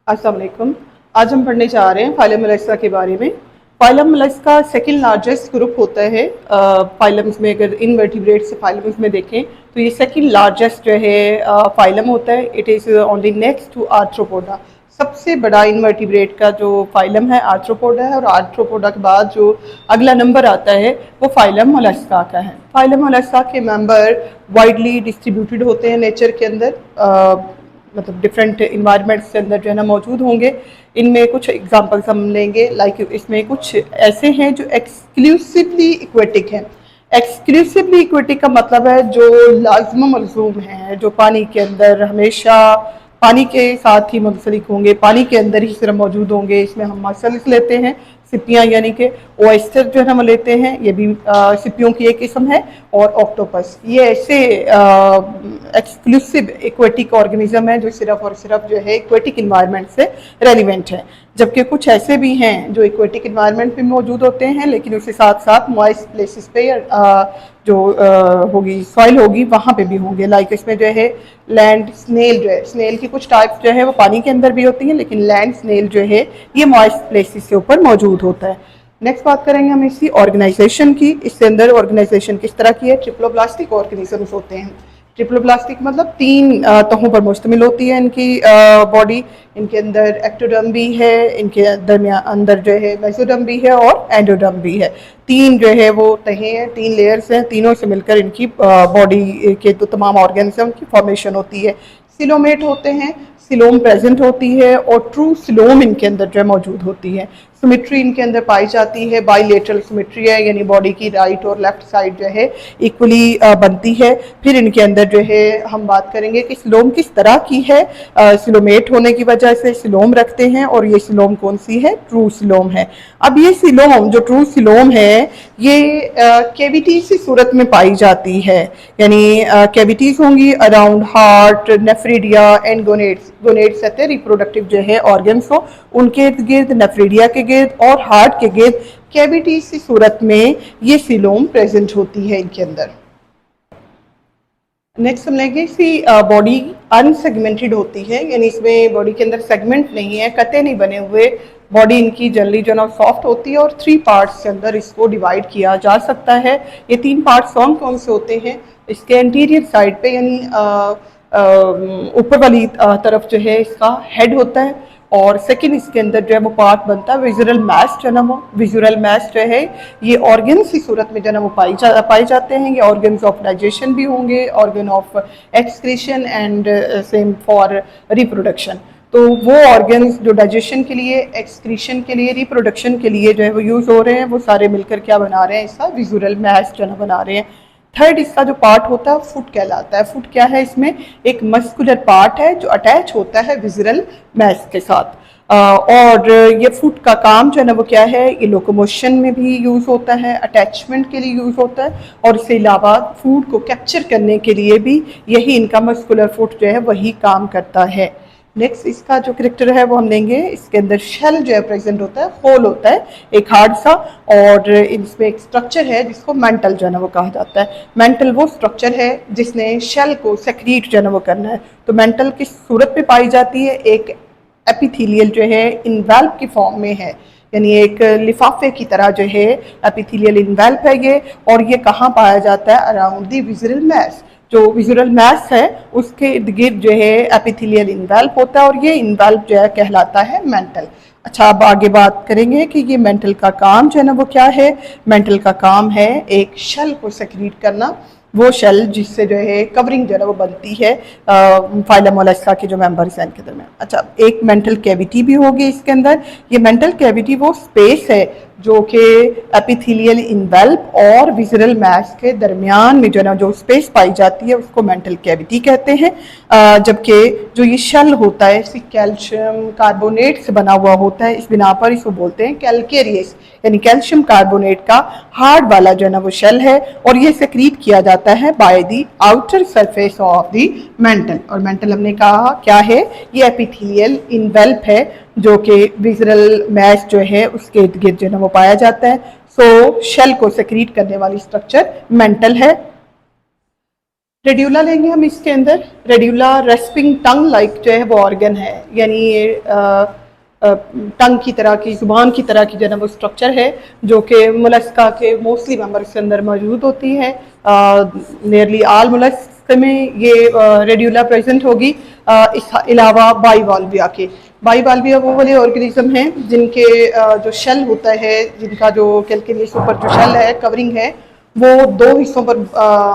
अस्सलाम वालेकुम। आज हम पढ़ने जा रहे हैं फाइलम मोलस्का के बारे में। Phylum Mollusca second largest group होता है फाइलम्स में। अगर इनवर्टिब्रेट्स फाइलम्स में देखें तो ये सेकंड लार्जेस्ट जो है फाइलम होता है। It is only next to arthropoda. सबसे बड़ा इनवर्टिब्रेट का जो फाइलम है आर्थ्रोपोडा है, और आर्थ्रोपोडा के बाद जो अगला नंबर आता है वो फाइलम मोलस्का का है। फाइलम मोलस्का के मेंबर वाइडली डिस्ट्रीब्यूटेड होते हैं नेचर के अंदर, मतलब डिफरेंट इन्वायरमेंट्स के अंदर जो है ना मौजूद होंगे। इनमें कुछ एग्जांपल्स हम लेंगे, लाइक इसमें कुछ ऐसे हैं जो एक्सक्लूसिवली इक्वेटिक हैं। एक्सक्लूसिवली इक्वेटिक का मतलब है जो लाजम मलजूम है, जो पानी के अंदर हमेशा पानी के साथ ही मुंसलिक होंगे, पानी के अंदर ही सिर्फ मौजूद होंगे। इसमें हम मसल्स लेते हैं, सिपियाँ यानी कि ओएस्टर जो है हम लेते हैं, ये भी सिपियों की एक किस्म है, और ऑक्टोपस। ये ऐसे एक्सक्लूसिव एक्वेटिक ऑर्गेनिज्म है जो सिर्फ और सिर्फ जो है एक्वेटिक इन्वायरमेंट से रेलिवेंट है। जबकि कुछ ऐसे भी हैं जो एक्वेटिक इन्वायरमेंट में मौजूद होते हैं, लेकिन उसके साथ साथ मॉइस्ट प्लेसेस पे जो होगी सॉइल होगी वहाँ पे भी होंगे। लाइक इसमें जो है लैंड स्नेल जो है, स्नेल की कुछ टाइप्स जो है वो पानी के अंदर भी होती हैं, लेकिन लैंड स्नेल जो है ये मॉइस्ट प्लेसेस के ऊपर मौजूद होता है। नेक्स्ट बात करेंगे हम इसी ऑर्गेनाइजेशन की। इसके अंदर ऑर्गेनाइजेशन किस तरह की है? ट्रिप्लोब्लास्टिक ऑर्गेनिजम्स होते हैं। ट्रिप्लोब्लास्टिक मतलब तीन तहों पर मुश्तमिल होती है इनकी बॉडी। इनके अंदर एक्टोडर्म भी है, इनके अंदर जो है मेसोडर्म भी है और एंडोडर्म भी है। तीन जो है वो तहें हैं, तीन लेयर्स हैं, तीनों से मिलकर इनकी बॉडी के तो तमाम ऑर्गेनिज्म की फॉर्मेशन होती है। सिलोमेट होते हैं, सिलोम प्रेजेंट होती है, और ट्रू सिलोम इनके अंदर जो है मौजूद होती है। सिमेट्री इनके अंदर पाई जाती है, बाइलेटरल सिमेट्री है, यानी बॉडी की राइट और लेफ्ट साइड जो है इक्वली बनती है। फिर इनके अंदर जो है हम बात करेंगे कि सिलोम किस तरह की है। सिलोमेट होने की वजह से सिलोम रखते हैं, और ये सिलोम कौन सी है? ट्रू सिलोम है। अब ये सिलोम जो ट्रू सिलोम है ये कैविटीज की सूरत में पाई जाती है, यानी कैविटीज होंगी around heart, nephridia and gonads. Gonads कहते हैं रिप्रोडक्टिव जो है ऑर्गन्स हो, उनके इर्द गिर्द, नेफ्रिडिया के गिर्द और हार्ट के गिर्द कैविटीज की सूरत में ये सिलोम प्रेजेंट होती है इनके अंदर। नेक्स्ट हम लेंगे इसकी बॉडी अनसेगमेंटेड होती है, यानी इसमें बॉडी के अंदर सेगमेंट नहीं है, कटे नहीं बने हुए। बॉडी इनकी जनरली जो है ना सॉफ्ट होती है, और 3 पार्ट्स के अंदर इसको डिवाइड किया जा सकता है। ये 3 पार्ट्स कौन कौन से होते हैं? इसके एंटीरियर साइड पे, यानी ऊपर वाली तरफ जो है इसका हेड होता है, और सेकंड इसके अंदर जो है वो पार्ट बनता है विजुरल मैस जो है ना, वो विजुरल मैस जो है ये ऑर्गन्स की सूरत में जो है ना वो पाए जाते हैं। ये ऑर्गन्स ऑफ डाइजेशन भी होंगे, organ of excretion and same for reproduction. तो वो ऑर्गन्स जो डाइजेशन के लिए, एक्सक्रीशन के लिए, रिप्रोडक्शन के लिए जो है वो यूज़ हो रहे हैं, वो सारे मिलकर क्या बना रहे हैं? इसका विजुरल मैस जो है ना बना रहे हैं। थर्ड इसका जो पार्ट होता है फुट कहलाता है। फुट क्या है? इसमें एक मस्कुलर पार्ट है जो अटैच होता है विजुरल मैस के साथ। और ये फुट का काम जो है ना वो क्या है? ये लोकोमोशन में भी यूज़ होता है, अटैचमेंट के लिए यूज़ होता है, और इसके अलावा फूड को कैप्चर करने के लिए भी यही इनका मस्कुलर फुट जो है वही काम करता है। नेक्स्ट इसका जो करेक्टर है वो हम लेंगे। इसके अंदर शेल जो है प्रेजेंट होता है, होल होता है एक हार्ड सा, और इसमें एक स्ट्रक्चर है जिसको मेंटल जो है ना वो कहा जाता है। मेंटल वो स्ट्रक्चर है जिसने शेल को सेक्रीट जो है ना वो करना है। तो मेंटल किस सूरत में पाई जाती है? एक एपिथेलियल जो है इनवेल्प की फॉर्म में है, यानी एक लिफाफे की तरह जो है एपिथेलियल इनवेल्प है ये। और ये कहाँ पाया जाता है? Around the visceral mass. जो विजुरल मैस है उसके इर्द गिर्द जो है एपिथेलियल इनवेल्प होता है, और ये इनवेल्प जो है कहलाता है मेंटल। अच्छा, अब आगे बात करेंगे कि ये मेंटल का काम जो है ना वो क्या है। मेंटल का काम है एक शेल को सेक्रीट करना, वो शेल जिससे जो है कवरिंग जो है ना वो बनती है फाइलम मोलस्का के जो मेंबर्स हैं इनके दरमियान। अच्छा, एक मेंटल कैविटी भी होगी इसके अंदर। ये मेंटल कैविटी वो स्पेस है जो कि एपिथेलियल इनवेल्प और विजुरल मैस के दरमियान में जो है ना जो स्पेस पाई जाती है उसको मेंटल कैविटी कहते हैं। जबकि जो ये शेल होता है इसे कैल्शियम कार्बोनेट से बना हुआ होता है, इस बिना पर इसको बोलते हैं कैल्केरियस, यानी कैल्शियम कार्बोनेट का हार्ड वाला जो है ना वो शेल है, और ये सेक्रीट किया जाता है by the outer surface of the mental. और मेंटल हमने कहा क्या है? ये एपिथेलियल इनवेल्प है जो कि विजुरल मैस जो है उसके इर्द गिर्द जो है ना वो पाया जाता है। सो शेल को सेक्रीट करने वाली स्ट्रक्चर मेंटल है। रेड्यूला लेंगे हम इसके अंदर। रेड्यूला रेस्पिंग टंग लाइक जो है वो ऑर्गन है, यानी ये टंग की तरह की, जुबान की तरह की जो है वो स्ट्रक्चर है, जो कि मोलस्का के मोस्टली मेंबर्स के अंदर मौजूद होती है। नियरली ऑल मोलस्क में ये रेड्यूला प्रेजेंट होगी। इस अलावा बाइवाल्विया के, बाइवाल्विया वो वाले ऑर्गेनिज्म हैं जिनके जो शेल होता है, जिनका जो कैल्केनियस ऊपर जो शेल है, कवरिंग है, वो दो हिस्सों पर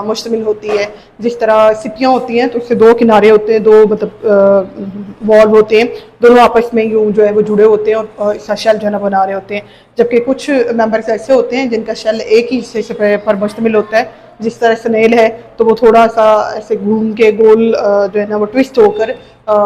मुश्तमिल होती है। जिस तरह सिपियाँ होती हैं तो उससे दो किनारे होते हैं, दो मतलब वॉल्व होते हैं, दोनों आपस में यूं जो है वो जुड़े होते हैं और इसका शेल जो है ना बना रहे होते हैं। जबकि कुछ मेंबर्स ऐसे होते हैं जिनका शेल एक ही हिस्से पर मुश्तमिल होता है। जिस तरह स्नेल है तो वो थोड़ा सा ऐसे घूम के गोल जो है ना वो ट्विस्ट होकर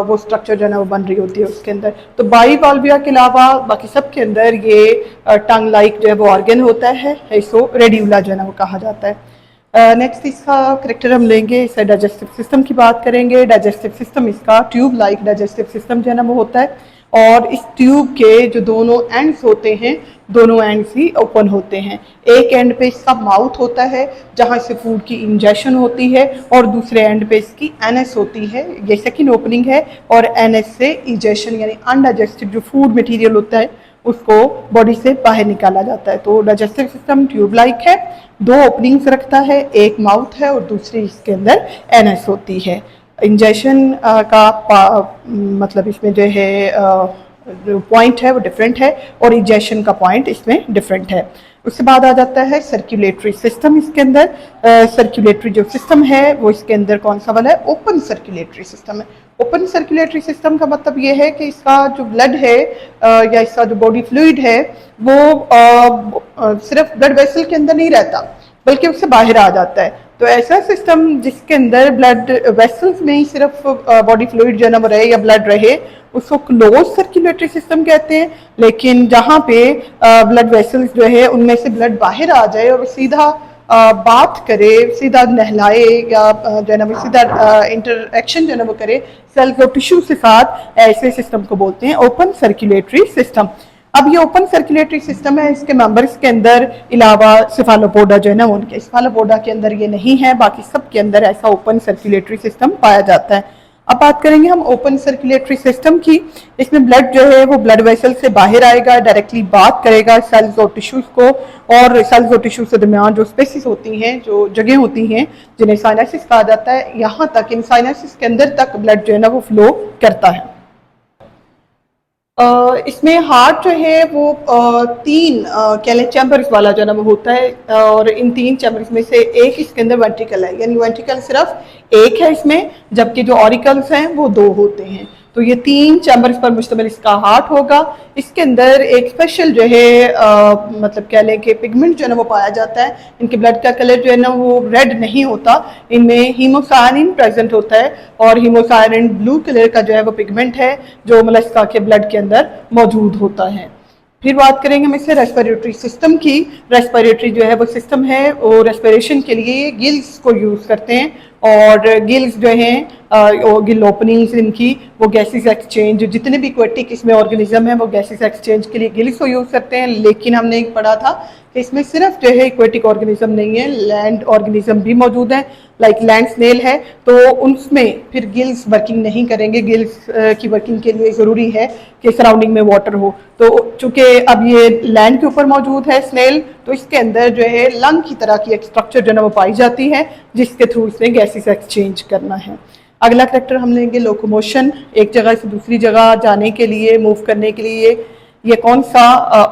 वो स्ट्रक्चर जो है ना वो बन रही होती है उसके अंदर। तो बाइवाल्विया के अलावा बाकी सब के अंदर ये टंग लाइक जो है वो ऑर्गन होता है, इसको रेड्यूला जो है ना वो कहा जाता है। नेक्स्ट इसका करेक्टर हम लेंगे, इसका डाइजेस्टिव सिस्टम की बात करेंगे। डाइजेस्टिव सिस्टम इसका ट्यूब लाइक डाइजेस्टिव सिस्टम जो है ना वो होता है, और इस ट्यूब के जो दोनों एंड्स होते हैं, दोनों एंड्स ही ओपन होते हैं। एक एंड पे इसका माउथ होता है जहाँ से फूड की इंजेक्शन होती है, और दूसरे एंड पे इसकी एनएस होती है, ये सेकंड ओपनिंग है, और एनएस से इंजेक्शन यानी अनडाइजेस्टेड जो फूड मटेरियल होता है उसको बॉडी से बाहर निकाला जाता है। तो डाइजेस्टिव सिस्टम ट्यूब लाइक है, दो ओपनिंग्स रखता है, एक माउथ है और दूसरी इसके अंदर एनएस होती है। इंजेक्शन मतलब इसमें जो है जो पॉइंट है वो डिफरेंट है, और इंजेक्शन का पॉइंट इसमें डिफरेंट है। उसके बाद आ जाता है सर्कुलेटरी सिस्टम। इसके अंदर सर्कुलेटरी जो सिस्टम है वो इसके अंदर कौन सा वाला है, ओपन सर्कुलेटरी सिस्टम है। ओपन सर्कुलेटरी सिस्टम का मतलब ये है कि इसका जो ब्लड है या इसका जो बॉडी फ्लूइड है वो सिर्फ ब्लड वेसल के अंदर नहीं रहता, बल्कि उससे बाहर आ जाता है। तो ऐसा सिस्टम जिसके अंदर ब्लड वेसल्स में ही सिर्फ बॉडी फ्लूइड जो है ना वो रहे या ब्लड रहे, उसको क्लोज सर्कुलेटरी सिस्टम कहते हैं। लेकिन जहाँ पे ब्लड वेसल्स जो है उनमें से ब्लड बाहर आ जाए और सीधा बात करे, सीधा नहलाए, या जो है ना वो सीधा इंटरेक्शन जो है ना वो करे सेल्स और टिश्यू के साथ, ऐसे सिस्टम को बोलते हैं ओपन सर्कुलेटरी सिस्टम। अब ये ओपन सर्कुलेटरी सिस्टम है, इसके मेंबर्स के अंदर अलावा सिफालोपोडा जो है ना उनके, सिफालोपोडा के अंदर ये नहीं है, बाकी सब के अंदर ऐसा ओपन सर्कुलेटरी सिस्टम पाया जाता है। अब बात करेंगे हम ओपन सर्कुलेटरी सिस्टम की। इसमें ब्लड जो है वो ब्लड वेसल से बाहर आएगा, डायरेक्टली बात करेगा सेल्स और टिश्यूज को, और सेल्स और टिश्यूज के दरमियान जो स्पेसिस होती हैं, जो जगह होती हैं जिन्हें साइनसिस कहा जाता है, यहाँ तक इन साइनसिस के अंदर तक ब्लड जो है ना वो फ्लो करता है। इसमें हार्ट जो है वो तीन कैले चैम्बर्स वाला जो है ना वो होता है, और इन तीन चैम्बर्स में से एक इसके अंदर वेंट्रिकल है, यानी वेंट्रिकल सिर्फ एक है इसमें, जबकि जो ऑरिकल्स हैं वो दो होते हैं। तो ये तीन चैम्बर्स पर मुश्तमिल इसका हार्ट होगा। इसके अंदर एक स्पेशल जो है मतलब कह लें कि पिगमेंट जो है ना वो पाया जाता है। इनके ब्लड का कलर जो है ना वो रेड नहीं होता, इनमें हीमोसायनिन प्रेजेंट होता है, और हीमोसायनिन ब्लू कलर का जो है वो पिगमेंट है जो मोलस्का के ब्लड के अंदर मौजूद होता है। फिर बात करेंगे हम इससे रेस्पिरेटरी सिस्टम की। रेस्पिरेटरी जो है वो सिस्टम है, वो रेस्पिरेशन के लिए गिल्स को यूज़ करते हैं, और गिल्स जो हैं गिल ओपनिंग्स इनकी वो गैसेस एक्सचेंज, जितने भी एक्वेटिक इसमें ऑर्गेनिज्म है वो गैसेस एक्सचेंज के लिए गिल्स को यूज़ करते हैं। लेकिन हमने एक पढ़ा था कि इसमें सिर्फ जो है एक्वेटिक ऑर्गेनिज्म नहीं है, लैंड ऑर्गेनिज्म भी मौजूद है, लाइक लैंड स्नेल है, तो उसमें फिर गिल्स वर्किंग नहीं करेंगे। गिल्स की वर्किंग के लिए ज़रूरी है कि सराउंडिंग में वाटर हो। तो चूंकि अब ये लैंड के ऊपर मौजूद है स्नेल, तो इसके अंदर जो है लंग की तरह की एक स्ट्रक्चर जो है वो पाई जाती है, जिसके थ्रू इसने गैसेस एक्सचेंज करना है। अगला करेक्टर हम लेंगे लोकोमोशन। एक जगह से दूसरी जगह जाने के लिए, मूव करने के लिए ये कौन सा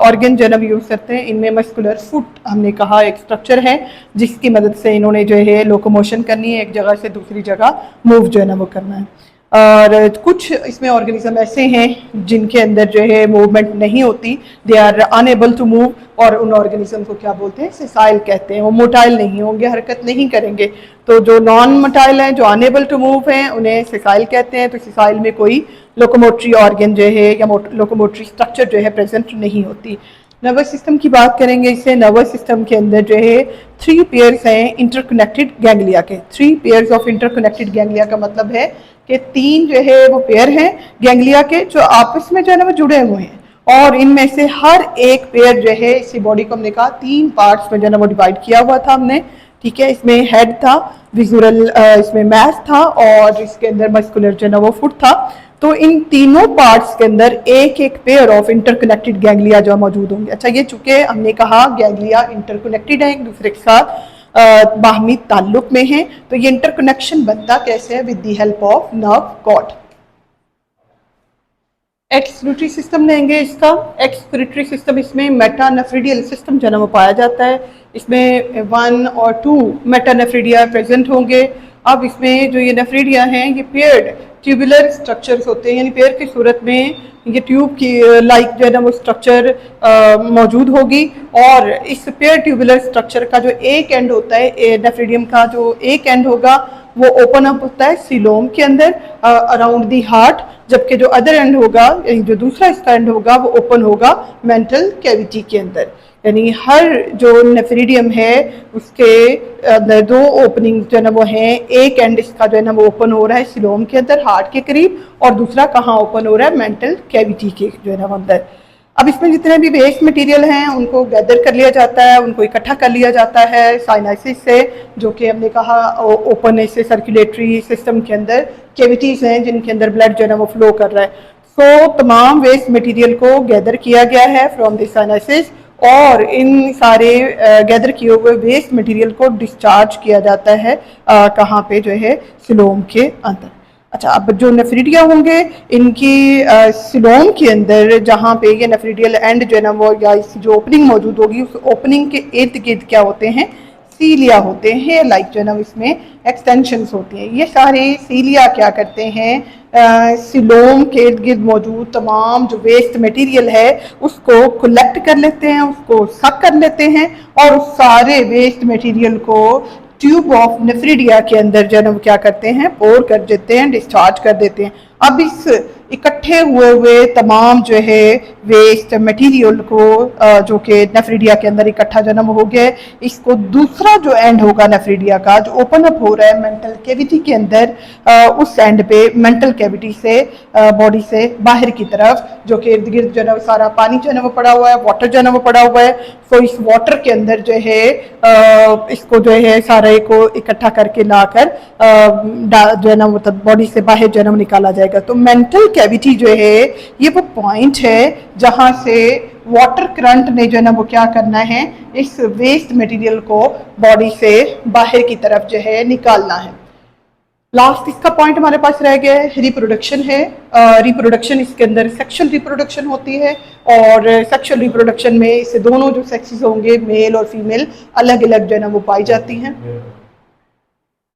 ऑर्गन जो है यूज़ करते हैं, इनमें मस्कुलर फुट हमने कहा एक स्ट्रक्चर है, जिसकी मदद से इन्होंने जो है लोकोमोशन करनी है, एक जगह से दूसरी जगह मूव जो है ना वो करना है। और कुछ इसमें ऑर्गेनिज्म ऐसे हैं जिनके अंदर जो है मूवमेंट नहीं होती, they are unable to move, और उन ऑर्गेनिज्म को क्या बोलते हैं, सेसाइल कहते हैं। वो मोटाइल नहीं होंगे, हरकत नहीं करेंगे। तो जो नॉन मोटाइल हैं, जो अनएबल टू मूव हैं, उन्हें सेसाइल कहते हैं। तो सेसाइल में कोई लोकोमोटरी ऑर्गन जो है या लोकोमोटरी स्ट्रक्चर जो है प्रेजेंट नहीं होती। नर्वस सिस्टम की बात करेंगे। इससे नर्वस सिस्टम के अंदर जो है 3 पेयर्स हैं इंटरकनेक्टेड गैंग्लिया के। 3 पेयर्स ऑफ इंटरकनेक्टेड गैंग्लिया का मतलब है कि 3 जो है वो पेयर हैं गैंग्लिया के, जो आपस में जो है ना वो जुड़े हुए हैं, और इनमें से हर एक पेयर जो है इसी बॉडी को हमने कहा 3 पार्ट्स में जो है ना वो डिवाइड किया हुआ था हमने। ठीक है। इसमें हेड था, विजुअल इसमें मैस था और इसके अंदर मस्कुलर जो है ना वो फुट था। तो इन तीनों पार्ट्स के अंदर एक एक पेयर ऑफ इंटरकनेक्टेड गैंग्लिया जो मौजूद होंगे। अच्छा, ये चूंकि हमने कहा गैंग्लिया इंटरकनेक्टेड है, एक दूसरे के साथ बाहमी ताल्लुक में है, तो ये इंटरकनेक्शन बनता कैसे है? With the help of nerve cord. Excretory system लेंगे इसका। एक्सक्रीटरी सिस्टम, इसमें मेटानेफ्रिडियल सिस्टम जो है वो पाया जाता है। इसमें 1 और 2 मेटानेफ्रिडिया प्रेजेंट होंगे। अब इसमें जो ये नेफ्रिडिया हैं ये पेयर्ड ट्यूबुलर स्ट्रक्चर्स होते हैं, यानी पेयर की सूरत में ये ट्यूब की लाइक जो है ना वो स्ट्रक्चर मौजूद होगी। और इस पेयर ट्यूबुलर स्ट्रक्चर का जो एक एंड होता है, नेफ्रिडियम का जो एक एंड होगा वो ओपन अप होता है सीलोम के अंदर अराउंड दी हार्ट, जबकि जो अदर एंड होगा, जो दूसरा इसका एंड होगा वो ओपन होगा मेंटल कैविटी के अंदर। यानी हर जो नेफ्रिडियम है उसके अंदर 2 ओपनिंग जो है ना वो हैं। एक एंड इसका जो है ना वो ओपन हो रहा है सीलोम के अंदर हार्ट के करीब, और दूसरा कहाँ ओपन हो रहा है? मेंटल कैविटी के जो है ना अंदर। अब इसमें जितने भी वेस्ट मटेरियल हैं उनको गैदर कर लिया जाता है, उनको इकट्ठा कर लिया जाता है साइनाइसिस से, जो कि हमने कहा ओपन से सर्कुलेटरी सिस्टम के अंदर कैविटीज़ हैं जिनके अंदर ब्लड जो है ना वो फ्लो कर रहा है। सो तमाम वेस्ट मटेरियल को गैदर किया गया है फ्रॉम दिस साइनाइसिस, और इन सारे गैदर किए हुए वेस्ट मटेरियल को डिस्चार्ज किया जाता है कहाँ पे? जो है सिलोम के अंदर। अच्छा, अब जो नेफ्रिडिया होंगे इनकी सिलोम के अंदर जहाँ पे ये नेफ्रिडियल एंड जो है ना वो या इस जो ओपनिंग मौजूद होगी उस ओपनिंग के इर्द गिर्द क्या होते हैं? सीलिया होते हैं, लाइक जो है ना इसमें एक्सटेंशंस होती हैं। ये सारे सीलिया क्या करते हैं? सिलोम के इर्द गिर्द मौजूद तमाम जो वेस्ट मटेरियल है उसको कलेक्ट कर लेते हैं, उसको सक कर लेते हैं, और उस सारे वेस्ट मटेरियल को ट्यूब ऑफ नेफ्रिडिया के अंदर जो है वो क्या करते हैं? पोर कर देते हैं, डिस्चार्ज कर देते हैं। अब इस इकट्ठे हुए तमाम जो है वेस्ट मटेरियल को जो कि नेफ्रिडिया के अंदर इकट्ठा जो है हो गया है, इसको दूसरा जो एंड होगा नेफ्रिडिया का जो ओपन अप हो रहा है मेंटल कैविटी के अंदर, उस एंड पे मेंटल कैविटी से बॉडी से बाहर की तरफ जो कि इर्द गिर्द जो है सारा पानी जो है वो पड़ा हुआ है, वाटर जो है वो पड़ा हुआ है। तो इस वाटर के अंदर जो है इसको जो है सारे को इकट्ठा करके लाकर जो है ना मतलब बॉडी से बाहर जो है ना निकाला जाएगा। तो मेंटल कैविटी जो है ये वो पॉइंट है जहां से वाटर करंट ने जो है ना वो क्या करना है? इस वेस्ट मटेरियल को बॉडी से बाहर की तरफ जो है निकालना है। लास्ट इसका पॉइंट हमारे पास रह गया है रिप्रोडक्शन है। रिप्रोडक्शन इसके अंदर सेक्शुअल रिप्रोडक्शन होती है, और सेक्शुअल रिप्रोडक्शन में इससे दोनों जो सेक्सेस होंगे मेल और फीमेल अलग अलग जो है ना वो पाई जाती हैं।